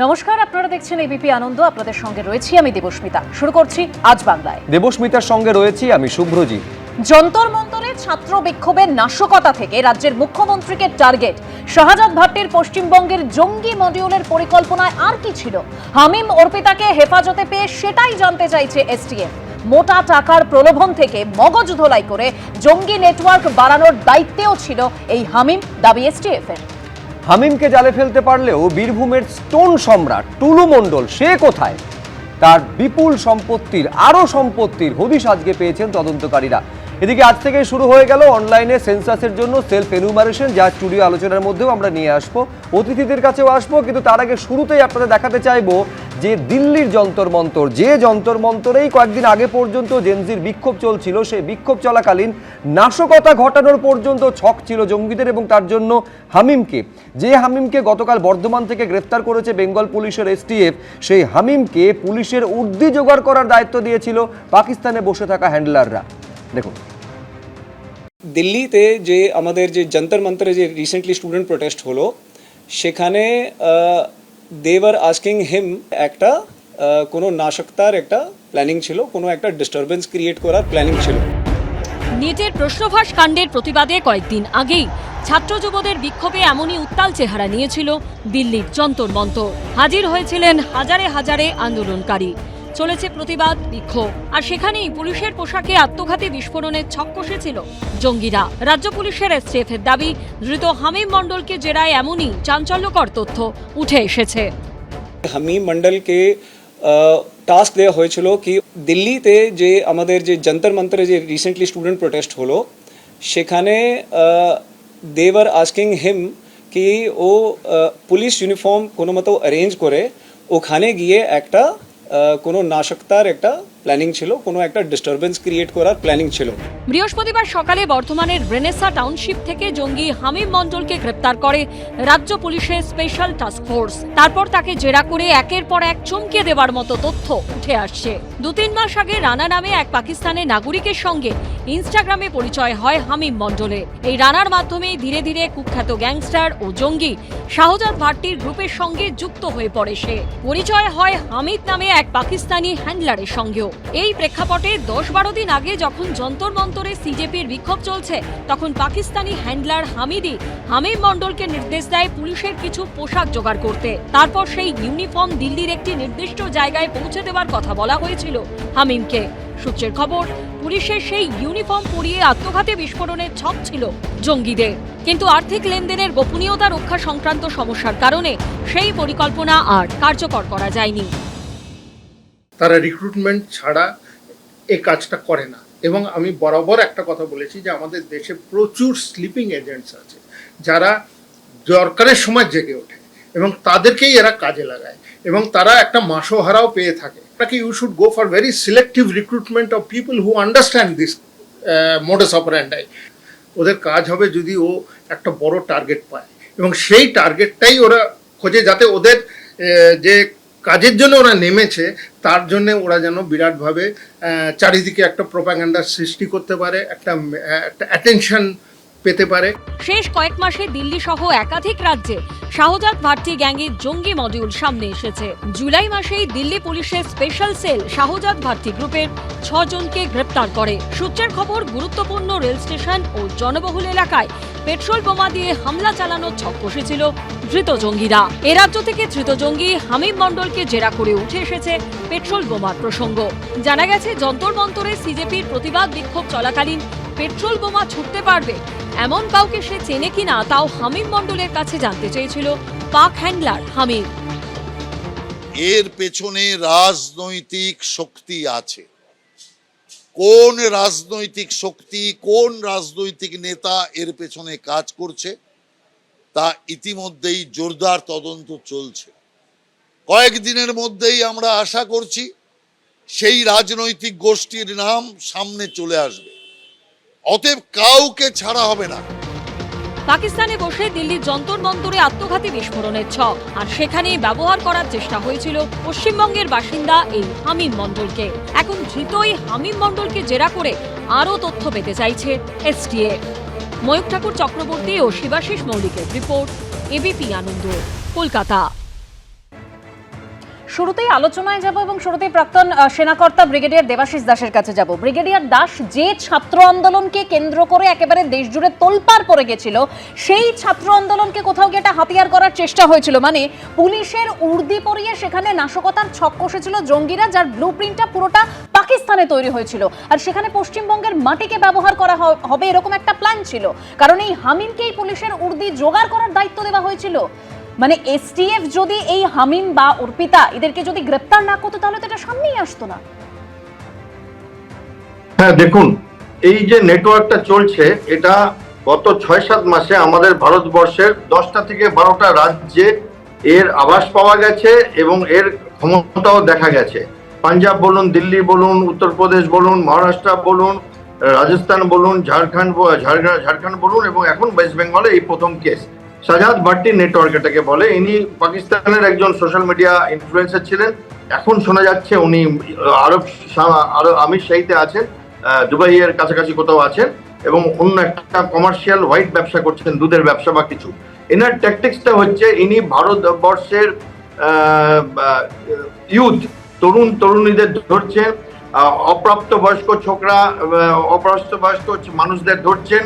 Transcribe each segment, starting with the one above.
নমস্কার, আপনারা দেখছেন এবিপি আনন্দ। আপনাদের সঙ্গে রয়েছি আমি দেবস্মিতা। শুরু করছি আজ বাংলায়। দেবস্মিতার সঙ্গে রয়েছি আমি শুভ্রজিৎ। যন্তর মন্তরে ছাত্র বিক্ষোভের নাশকতা থেকে রাজ্যের মুখ্যমন্ত্রীকে টার্গেট। শাহজাদ ভাট্টির পশ্চিমবঙ্গের জঙ্গি মডিউলের পরিকল্পনায় আর কি ছিল? হামিম অর্পিতাকে হেফাজতে পেয়ে সেটাই জানতে চাইছে এসটিএফ। মোটা টাকার প্রলোভন থেকে মগজ ধোলাই করে জঙ্গি নেটওয়ার্ক বাড়ানোর দায়িত্বেও ছিল এই হামিম, দাবি এসটিএফ এর। হামিমকে জালে ফেলতে পারলেও বীরভূমের স্টোন সম্রাট টুলু মণ্ডল সে কোথায়? তার বিপুল সম্পত্তির আরও সম্পত্তির হদিশ আজকে পেয়েছেন তদন্তকারীরা। এদিকে আজ থেকে শুরু হয়ে গেল অনলাইনে সেন্সাসের জন্য সেলফ এনুমারেশন, যা স্টুডিও আলোচনার মধ্যেও আমরা নিয়ে আসবো, অতিথিদের কাছেও আসবো। কিন্তু তার আগে শুরুতেই আপনাদের দেখাতে চাইবো যে দিল্লির যন্তর মন্তর, যে যন্তর মন্তরেই কয়েকদিন আগে পর্যন্ত জেনজির বিক্ষোভ চলছিল, সেই বিক্ষোভ চলাকালীন নাশকতা ঘটানোর পর্যন্ত ছক ছিল জঙ্গিদের, এবং তার জন্য হামিমকে গতকাল বর্ধমান থেকে গ্রেফতার করেছে বেঙ্গল পুলিশের এসটিএফ, সেই হামিমকে পুলিশের উর্দি জোগাড় করার দায়িত্ব দিয়েছিল পাকিস্তানে বসে থাকা হ্যান্ডলাররা। দেখুন, দিল্লিতে যে আমাদের যে যন্তর মন্তরে যে রিসেন্টলি স্টুডেন্ট প্রোটেস্ট হলো, সেখানে দেওয়ার আস্কিং হিম একটা কোনো নাশকতার একটা প্ল্যানিং ছিল, কোনো একটা ডিস্টারবেন্স ক্রিয়েট করার প্ল্যানিং ছিল। নিটের প্রশ্নভাস কাণ্ডের প্রতিবাদে কয়েকদিন আগেই ছাত্র যুবদের বিক্ষোভে এমনই উত্তাল চেহারা নিয়েছিল দিল্লির যন্তর মন্তর। হাজির হয়েছিলেন হাজারে হাজারে আন্দোলনকারী। চলেছে প্রতিবাদ, বিক্ষোভ, আর সেখানেই পুলিশের পোশাকে আত্মঘাতী বিস্ফোরণের ছক কষেছিল জঙ্গিরা। রাজ্য পুলিশের এসটিএফ এর দাবি, ধৃত হামিম মণ্ডলকে জেরায় এমনই চাঞ্চল্যকর তথ্য উঠে এসেছে। হামিম মণ্ডলকে টাস্ক দেওয়া হয়েছিল কি দিল্লিতে যে আমাদের যে যন্তর মন্তরে যে রিসেন্টলি স্টুডেন্ট প্রোটেস্ট হলো, সেখানে দেওয়ার আস্কিং হিম কি ও পুলিশ ইউনিফর্ম কোনো মতো অ্যারেঞ্জ করে ওখানে গিয়ে একটা কোনো নাশকতার একটা প্ল্যানিং ছিল, কোনো একটা ডিস্টারবেন্স ক্রিয়েট করার প্ল্যানিং ছিল। বৃহস্পতিবার সকালে বর্ধমানের রেনেসা টাউনশিপ থেকে জঙ্গি হামিম মণ্ডলকে গ্রেপ্তার করে রাজ্য পুলিশের স্পেশাল টাস্ক ফোর্স। তারপর তাকে জেরা করে একের পর এক চমকে দেওয়ার মতো তথ্য উঠে আসছে। 2-3 মাস আগে রানা নামে এক পাকিস্তানের নাগরিকের সঙ্গে ইনস্টাগ্রামে পরিচয় হয় হামিম মণ্ডলের। এই রানার মাধ্যমেই ধীরে ধীরে কুখ্যাত গ্যাংস্টার ও জঙ্গি শাহজাদ ভাট্টির গ্রুপের সঙ্গে যুক্ত হয়ে পড়ে সে। পরিচয় হয় হামিদ নামে এক পাকিস্তানি হ্যান্ডলারের সঙ্গেও। এই প্রেক্ষাপটে 10-12 দিন আগে যখন যন্তর মন্তরে সিজেপির বিক্ষোভ চলছে, তখন পাকিস্তানি হ্যান্ডলার হামিদি হামিম মণ্ডলকে নির্দেশ দেয় পুলিশের কিছু পোশাক জোগাড় করতে। তারপর সেই ইউনিফর্ম দিল্লির একটি নির্দিষ্ট জায়গায় পৌঁছে দেওয়ার কথা বলা হয়েছিল হামিমকে। সূত্রের খবর, পুলিশের সেই ইউনিফর্ম পরিয়ে আত্মঘাতী বিস্ফোরণের ছক ছিল জঙ্গিদের। কিন্তু আর্থিক লেনদেনের গোপনীয়তা রক্ষা সংক্রান্ত সমস্যার কারণে সেই পরিকল্পনা আর কার্যকর করা যায়নি। তারা রিক্রুটমেন্ট ছাড়া এই কাজটা করে না, এবং আমি বরাবর একটা কথা বলেছি যে আমাদের দেশে প্রচুর স্লিপিং এজেন্টস আছে যারা দরকারের সময় জেগে ওঠে, এবং তাদেরকেই এরা কাজে লাগায়, এবং তারা একটা মাসোহারাও পেয়ে থাকে। You should go for very selective recruitment of people who understand this modus operandi. ওদের কাজ হবে যদি ও একটা বড় টার্গেট পায়, এবং সেই টার্গেটটাই ওরা খোঁজে, যাতে ওদের যে কাজের জন্য ওরা নেমেছে তার জন্য ওরা যেন বিরাটভাবে চারিদিকে একটা প্রোপাগান্ডার সৃষ্টি করতে পারে, একটা অ্যাটেনশন পেতে পারে। শেষ কয়েক মাসে দিল্লি সহ একাধিক রাজ্যে শাহজাদ ভাট্টি গ্যাংয়ের জঙ্গি মডিউল সামনে এসেছে। জুলাই মাসেই দিল্লি পুলিশের স্পেশাল সেল শাহজাদ ভাট্টি গ্রুপের 6 জনকে গ্রেপ্তার করে। সূত্রের খবর, গুরুত্বপূর্ণ রেল স্টেশন ও জনবহুল এলাকায় পেট্রোল বোমা দিয়ে হামলা চালানোর ছক কষেছিল ধৃত জঙ্গিরা। এ রাজ্য থেকে ধৃত জঙ্গি হামিম মণ্ডলকে জেরা করে উঠে এসেছে পেট্রোল বোমার প্রসঙ্গ। জানা গেছে, যন্তর মন্তরে সিজেপির প্রতিবাদ বিক্ষোভ চলাকালীন পেট্রোল বোমা ছুটতে পারবে এমন কাউকে সে চেনে কিনা, তাও হামিম মণ্ডলের কাছে জানতে চেয়েছিল পাক হ্যান্ডলার হামিদ। এর পেছনে রাজনৈতিক শক্তি আছে। কোন রাজনৈতিক শক্তি, কোন রাজনৈতিক নেতা এর পেছনে কাজ করছে তা ইতিমধ্যেই জোরদার তদন্ত চলছে। কয়েকদিনের মধ্যেই আমরা আশা করছি সেই রাজনৈতিক গোষ্ঠীর নাম সামনে চলে আসবে। অতএব কাউকে ছাড়া হবে না। পাকিস্তানে বসে দিল্লির যন্তর মন্তরে আত্মঘাতী বিস্ফোরণের ছক, আর সেখানেই ব্যবহার করার চেষ্টা হয়েছিল পশ্চিমবঙ্গের বাসিন্দা এই হামিম মণ্ডলকে। এখন ধৃত এই হামিম মণ্ডলকে জেরা করে আরও তথ্য পেতে চাইছে এসটিএফ। ময়ূক ঠাকুর চক্রবর্তী ও শিবাশিস মৌলিকের রিপোর্ট, এবিপি আনন্দ, কলকাতা। শুরুতেই আলোচনায় যাব এবং শুরুতেই প্রাক্তন সেনাকর্তা ব্রিগেডিয়ার দেবাশিস দাসের কাছে যাব। ব্রিগেডিয়ার দাস, যে ছাত্র আন্দোলনকে কেন্দ্র করে একেবারে দেশ জুড়ে তোলপাড় পড়ে গেছিল, সেই ছাত্র আন্দোলনকে কোথাও গিয়ে একটা হাতিয়ার করার চেষ্টা হয়েছিল, মানে পুলিশের উর্দি পরিয়ে সেখানে নাশকতার ছক কষেছিল জঙ্গিরা, যার ব্লুপ্রিন্টটা পুরোটা পাকিস্তানে তৈরি হয়েছিল, আর সেখানে পশ্চিমবঙ্গের মাটিকে ব্যবহার করা হবে এরকম একটা প্ল্যান ছিল, কারণ এই হামিমকেই পুলিশের উর্দি জোগাড় করার দায়িত্ব দেওয়া হয়েছিল। মানে এসটিএফ যদি এই হামিম বা অর্পিতা এদেরকে যদি গ্রেপ্তার না করতো তাহলে তো এটা সামনেই আসতো না। হ্যাঁ, দেখুন, এই যে নেটওয়ার্কটা চলছে, এটা গত 6-7 মাসে আমাদের ভারতবর্ষের 10টা থেকে 12টা রাজ্যে এর আভাস পাওয়া গেছে এবং এর ক্ষমতাও দেখা গেছে। পাঞ্জাব বলুন, দিল্লি বলুন, উত্তরপ্রদেশ বলুন, মহারাষ্ট্র বলুন, রাজস্থান বলুন, ঝাড়খণ্ড বলুন, এবং এখন ওয়েস্ট বেঙ্গলে এই প্রথম কেস। শাহজাদ ভাট্টি নেটওয়ার্ক এটাকে বলে। ইনি পাকিস্তানের একজন সোশ্যাল মিডিয়া ইনফ্লুয়েন্সার ছিলেন। এখন শোনা যাচ্ছে উনি আরব আমির শাহিতে আছেন, দুবাইয়ের কাছাকাছি কোথাও আছেন, এবং অন্য একটা কমার্শিয়াল হোয়াইট ব্যবসা করছেন, দুধের ব্যবসা বা কিছু। এনার ট্যাকটিক্সটা হচ্ছে, ইনি ভারতবর্ষের ইউথ, তরুণীদের ধরছেন, অপ্রাপ্ত বয়স্ক ছোকরা, অপ্রাপ্ত বয়স্ক মানুষদের ধরছেন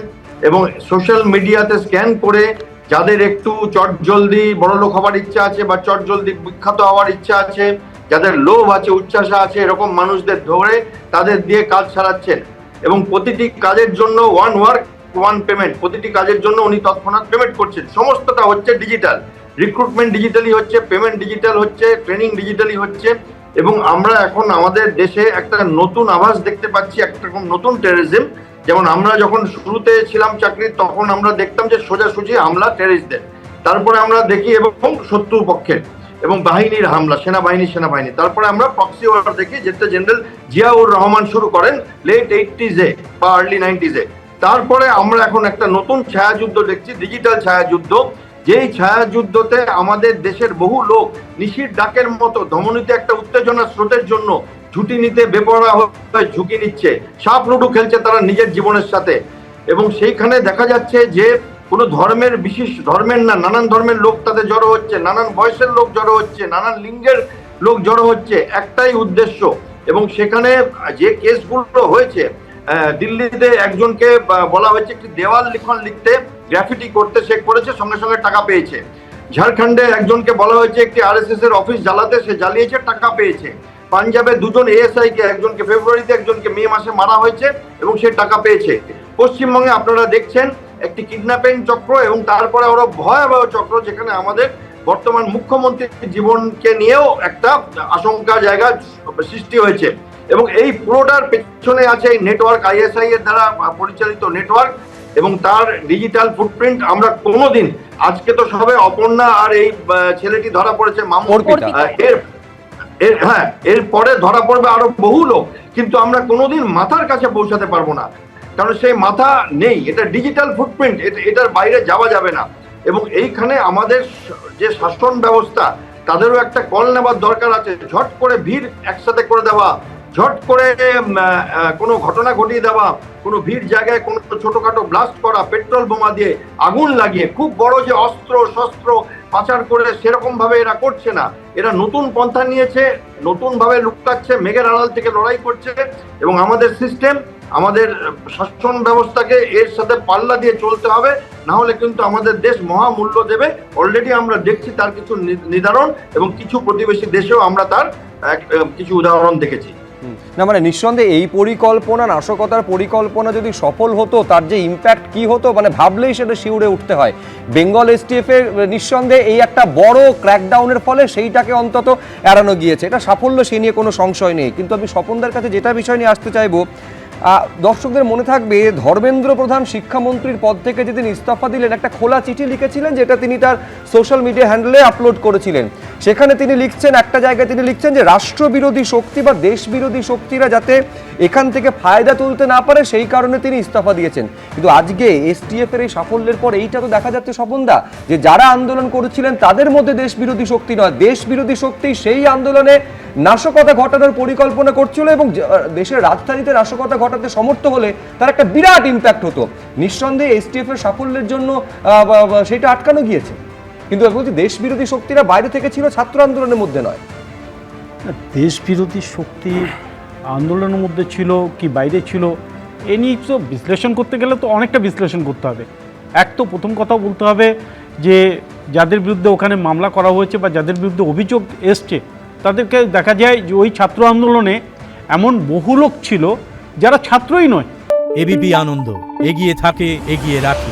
এবং সোশ্যাল মিডিয়াতে স্ক্যান করে যাদের একটু চটজলদি বড়লোক হওয়ার ইচ্ছা আছে বা চটজলদি বিখ্যাত হওয়ার ইচ্ছা আছে, যাদের লোভ আছে, উচ্চাসা আছে, এরকম মানুষদের ধরে তাদের দিয়ে কাজ চালাচ্ছেন। এবং প্রতিটি কাজের জন্য ওয়ান ওয়ার্ক ওয়ান পেমেন্ট, প্রতিটি কাজের জন্য উনি তৎক্ষণাৎ পেমেন্ট করছেন। সমস্তটা হচ্ছে ডিজিটাল, রিক্রুটমেন্ট ডিজিটালি হচ্ছে, পেমেন্ট ডিজিটাল হচ্ছে, ট্রেনিং ডিজিটালি হচ্ছে। এবং আমরা এখন আমাদের দেশে একটা নতুন আভাস দেখতে পাচ্ছি, একটা নতুন টেররিজম। যেমন আমরা যখন শুরুতে ছিলাম চাকরি, তখন আমরা দেখতাম যে সোজাসুজি হামলা টেররিস্টদের, তারপরে আমরা দেখি এবং শত্রু পক্ষের এবং বাহিনীর হামলা, সেনাবাহিনী। তারপরে আমরা প্রক্সি ওয়ার দেখি, যেটা জেনারেল জিয়াউর রহমান শুরু করেন লেট 80s বা আর্লি 90s। তারপরে আমরা এখন একটা নতুন ছায়াযুদ্ধ দেখছি, ডিজিটাল ছায়াযুদ্ধ, যেই ছায়াযুদ্ধতে আমাদের দেশের বহু লোক নিশির ডাকের মতো ধমনীতে একটা উত্তেজনা স্রোতের জন্য ঝুঁকি নিতে বেপরোয়া হয়ে ঝুঁকি নিচ্ছে, সাপ লুডু খেলছে তারা নিজের জীবনের সাথে। এবং সেইখানে দেখা যাচ্ছে যে কোনো বিশেষ ধর্মের না, নানান ধর্মের লোক তাদের জড়ো হচ্ছে, নানান বয়সের লোক জড়ো হচ্ছে, নানান লিঙ্গের লোক জড়ো হচ্ছে, একটাই উদ্দেশ্য। এবং সেখানে যে কেসগুলো হয়েছে, দিল্লিতে একজনকে বলা হয়েছে একটি দেওয়াল লিখন লিখতে, গ্রাফিটি করতে, সে করেছে, সঙ্গে সঙ্গে টাকা পেয়েছে। ঝাড়খণ্ডে একজনকে বলা হয়েছে একটি আরএসএস এর অফিস জ্বালাতে, সে জ্বালিয়েছে, টাকা পেয়েছে। পাঞ্জাবে 2জন এএসআই কে, একজনকে ফেব্রুয়ারিতে, একজনকে মে মাসে মারা হয়েছে এবং সে টাকা পেয়েছে। পশ্চিমবঙ্গে আপনারা দেখছেন একটি কিডন্যাপিং চক্র এবং তারপরে আরো ভয়াবহ চক্র, যেখানে আমাদের বর্তমান মুখ্যমন্ত্রীর জীবনকে নিয়েও একটা আশঙ্কা জায়গা সৃষ্টি হয়েছে। এবং এই পুরোটার পেছনে আছে এই নেটওয়ার্ক, আইএসআই এর দ্বারা পরিচালিত নেটওয়ার্ক এবং তার ডিজিটাল ফুটপ্রিন্ট। আমরা কোনোদিন, আজকে তো সবে অপর্ণা আর এই ছেলেটি ধরা পড়েছে, এর পরে ধরা পড়বে আরো বহু লোক, কিন্তু আমরা কোনোদিন মাথার কাছে পৌঁছাতে পারবো না, কারণ সেই মাথা নেই। এটা ডিজিটাল ফুটপ্রিন্ট, এটার বাইরে যাওয়া যাবে না। এবং এইখানে আমাদের যে শাসন ব্যবস্থা, তাদেরও একটা কল নেবার দরকার আছে। ঝট করে ভিড় একসাথে করে দেওয়া, ঝট করে কোনো ঘটনা ঘটিয়ে দেওয়া, কোনো ভিড় জায়গায় কোনো ছোটখাটো ব্লাস্ট করা, পেট্রোল বোমা দিয়ে আগুন লাগিয়ে, খুব বড় যে অস্ত্র শস্ত্র পাচার করে সেরকম ভাবে এরা করছে না। এরা নতুন পন্থা নিয়েছে, নতুন ভাবে লুকাচ্ছে, মেঘের আড়াল থেকে লড়াই করছে। এবং আমাদের সিস্টেম, আমাদের শাসন ব্যবস্থাকে এর সাথে পাল্লা দিয়ে চলতে হবে, না হলে কিন্তু আমাদের দেশ মহামূল্য দেবে। অলরেডি আমরা দেখছি তার কিছু নিদারণ, এবং কিছু প্রতিবেশী দেশেও আমরা তার কিছু উদাহরণ দেখেছি। না মানে নিঃসন্দেহে এই পরিকল্পনা, নাশকতার পরিকল্পনা যদি সফল হতো, তার যে ইম্প্যাক্ট কি হতো, মানে ভাবলেই সেটা শিউরে উঠতে হয়। বেঙ্গল এসটিএফ এর নিঃসন্দেহে এই একটা বড় ক্র্যাকডাউনের ফলে সেইটাকে অন্তত এড়ানো গিয়েছে, এটা সাফল্য, সে নিয়ে কোনো সংশয় নেই। কিন্তু আমি স্বপনদার কাছে যেটা বিষয় নিয়ে আসতে চাইবো, দর্শকদের মনে থাকবে ধর্মেন্দ্র প্রধান শিক্ষামন্ত্রীর পদ থেকে যেদিন ইস্তফা দিলেন, একটা খোলা চিঠি লিখেছিলেন, যেটা তিনি তার সোশ্যাল মিডিয়া হ্যান্ডেলে আপলোড করেছিলেন। সেখানে তিনি লিখছেন, একটা জায়গায় তিনি লিখছেন যে রাষ্ট্রবিরোধী শক্তি বা দেশবিরোধী শক্তিরা যাতে এখান থেকে ফায়দা তুলতে না পারে, সেই কারণে তিনি ইস্তফা দিয়েছেন। কিন্তু আজকে এসটিএফ এর এই সাফল্যের পর এইটা তো দেখা যাচ্ছে স্বপনদা, যে যারা আন্দোলন করেছিলেন তাদের মধ্যে দেশবিরোধী শক্তি নয়, দেশবিরোধী শক্তি সেই আন্দোলনে নাশকতা ঘটানোর পরিকল্পনা করছিল এবং দেশের রাজধানীতে নাশকতা ঘটাতে সমর্থ হলে তার একটা বিরাট ইম্প্যাক্ট হতো। নিঃসন্দেহে এসটিএফ এর সাফল্যের জন্য সেটা আটকানো গিয়েছে। কিন্তু বলছি, দেশবিরোধী শক্তিরা বাইরে থেকে ছিল, ছাত্র আন্দোলনের মধ্যে নয়। দেশবিরোধী শক্তি আন্দোলনের মধ্যে ছিল কি বাইরে ছিল এ নিয়ে তো বিশ্লেষণ করতে গেলে তো অনেকটা বিশ্লেষণ করতে হবে। এক তো প্রথম কথা বলতে হবে যে যাদের বিরুদ্ধে ওখানে মামলা করা হয়েছে বা যাদের বিরুদ্ধে অভিযোগ এসছে তাদেরকে দেখা যায় যে ওই ছাত্র আন্দোলনে এমন বহু লোক ছিল যারা ছাত্রই নয়। এবিপি আনন্দ, এগিয়ে থাকে, এগিয়ে রাখে।